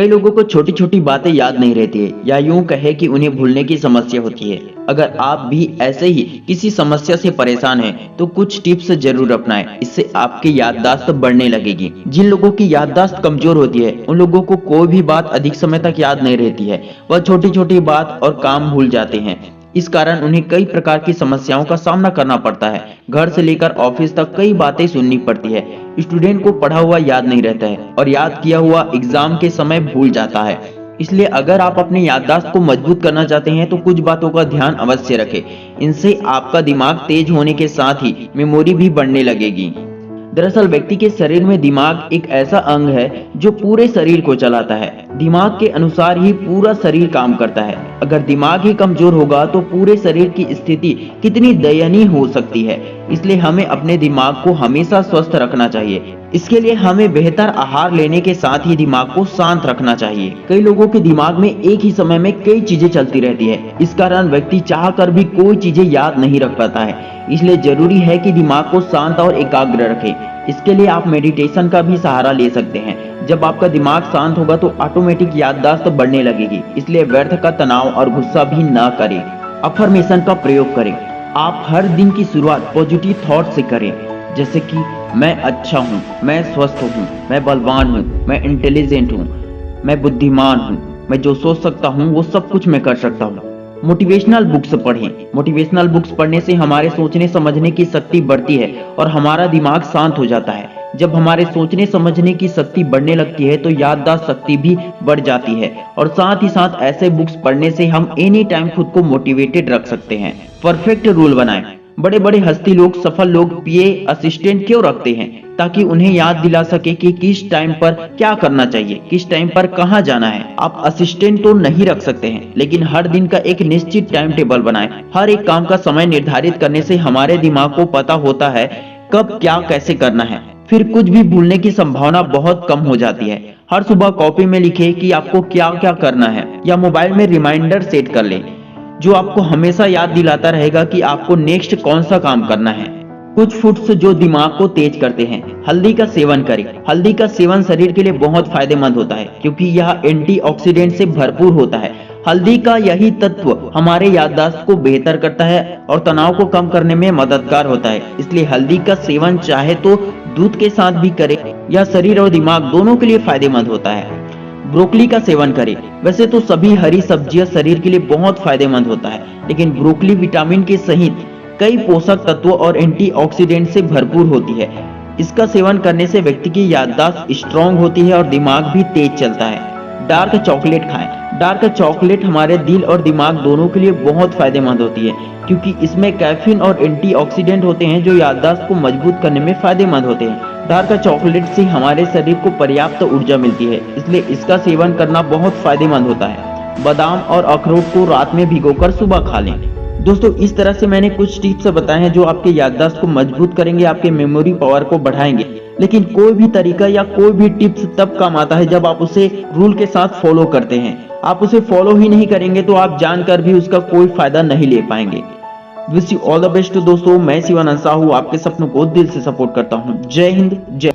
कई लोगों को छोटी छोटी बातें याद नहीं रहती है या यूं कहे कि उन्हें भूलने की समस्या होती है। अगर आप भी ऐसे ही किसी समस्या से परेशान हैं तो कुछ टिप्स जरूर अपनाएं, इससे आपकी याददाश्त बढ़ने लगेगी। जिन लोगों की याददाश्त कमजोर होती है उन लोगों को कोई भी बात अधिक समय तक याद नहीं रहती है। वह छोटी छोटी बात और काम भूल जाते हैं। इस कारण उन्हें कई प्रकार की समस्याओं का सामना करना पड़ता है। घर से लेकर ऑफिस तक कई बातें सुननी पड़ती है। स्टूडेंट को पढ़ा हुआ याद नहीं रहता है और याद किया हुआ एग्जाम के समय भूल जाता है। इसलिए अगर आप अपनी याददाश्त को मजबूत करना चाहते हैं तो कुछ बातों का ध्यान अवश्य रखें। इनसे आपका दिमाग तेज होने के साथ ही मेमोरी भी बढ़ने लगेगी। दरअसल व्यक्ति के शरीर में दिमाग एक ऐसा अंग है जो पूरे शरीर को चलाता है। दिमाग के अनुसार ही पूरा शरीर काम करता है। अगर दिमाग ही कमजोर होगा तो पूरे शरीर की स्थिति कितनी दयनीय हो सकती है। इसलिए हमें अपने दिमाग को हमेशा स्वस्थ रखना चाहिए। इसके लिए हमें बेहतर आहार लेने के साथ ही दिमाग को शांत रखना चाहिए। कई लोगों के दिमाग में एक ही समय में कई चीजें चलती रहती है। इस कारण व्यक्ति चाह कर भी कोई चीजें याद नहीं रख पाता है। इसलिए जरूरी है कि दिमाग को शांत और एकाग्र रखें। इसके लिए आप मेडिटेशन का भी सहारा ले सकते हैं। जब आपका दिमाग शांत होगा तो ऑटोमेटिक याददाश्त बढ़ने लगेगी। इसलिए व्यर्थ का तनाव और गुस्सा भी ना करें। अफर्मेशन का प्रयोग करें। आप हर दिन की शुरुआत पॉजिटिव थॉट से करें, जैसे कि मैं अच्छा हूँ, मैं स्वस्थ हूँ, मैं बलवान हूँ, मैं इंटेलिजेंट हूँ, मैं बुद्धिमान हूँ, मैं जो सोच सकता हूँ वो सब कुछ मैं कर सकता हूँ। मोटिवेशनल बुक्स पढ़ें। मोटिवेशनल बुक्स पढ़ने से हमारे सोचने समझने की शक्ति बढ़ती है और हमारा दिमाग शांत हो जाता है। जब हमारे सोचने समझने की शक्ति बढ़ने लगती है तो याददाश्त शक्ति भी बढ़ जाती है और साथ ही साथ ऐसे बुक्स पढ़ने से हम एनी टाइम खुद को मोटिवेटेड रख सकते हैं। परफेक्ट रूल बनाएं। बड़े बड़े हस्ती लोग, सफल लोग पीए असिस्टेंट क्यों रखते हैं? ताकि उन्हें याद दिला सके कि किस टाइम पर क्या करना चाहिए, किस टाइम पर कहां जाना है। आप असिस्टेंट तो नहीं रख सकते हैं, लेकिन हर दिन का एक निश्चित टाइम टेबल बनाएं। हर एक काम का समय निर्धारित करने से हमारे दिमाग को पता होता है कब क्या कैसे करना है। फिर कुछ भी भूलने की संभावना बहुत कम हो जाती है। हर सुबह कॉपी में लिखें कि आपको क्या क्या करना है या मोबाइल में रिमाइंडर सेट कर लें जो आपको हमेशा याद दिलाता रहेगा कि आपको नेक्स्ट कौन सा काम करना है। कुछ फूड्स जो दिमाग को तेज करते हैं। हल्दी का सेवन करें। हल्दी का सेवन शरीर के लिए बहुत फायदेमंद होता है क्योंकि यह एंटीऑक्सीडेंट से भरपूर होता है। हल्दी का यही तत्व हमारे याददाश्त को बेहतर करता है और तनाव को कम करने में मददगार होता है। इसलिए हल्दी का सेवन चाहे तो दूध के साथ भी करें। यह शरीर और दिमाग दोनों के लिए फायदेमंद होता है। ब्रोकली का सेवन करें। वैसे तो सभी हरी सब्जियां शरीर के लिए बहुत फायदेमंद होता है, लेकिन ब्रोकली विटामिन के सहित कई पोषक तत्वों और एंटीऑक्सीडेंट से भरपूर होती है। इसका सेवन करने से व्यक्ति की याददाश्त स्ट्रांग होती है और दिमाग भी तेज चलता है। डार्क चॉकलेट खाएं। डार्क चॉकलेट हमारे दिल और दिमाग दोनों के लिए बहुत फायदेमंद होती है क्योंकि इसमें कैफीन और एंटीऑक्सीडेंट होते हैं जो याददाश्त को मजबूत करने में फायदेमंद होते हैं। डार्क चॉकलेट से हमारे शरीर को पर्याप्त ऊर्जा मिलती है, इसलिए इसका सेवन करना बहुत फायदेमंद होता है। बादाम और अखरोट को रात में भिगोकर सुबह खा लें। दोस्तों, इस तरह से मैंने कुछ टिप्स बताए हैं जो आपके याददाश्त को मजबूत करेंगे, आपके मेमोरी पावर को बढ़ाएंगे। लेकिन कोई भी तरीका या कोई भी टिप्स तब काम आता है जब आप उसे रूल के साथ फॉलो करते हैं। आप उसे फॉलो ही नहीं करेंगे तो आप जानकर भी उसका कोई फायदा नहीं ले पाएंगे। Wish you all the best दोस्तों। मैं शिवानंद साहू आपके सपनों को दिल से सपोर्ट करता हूँ। जय हिंद, जय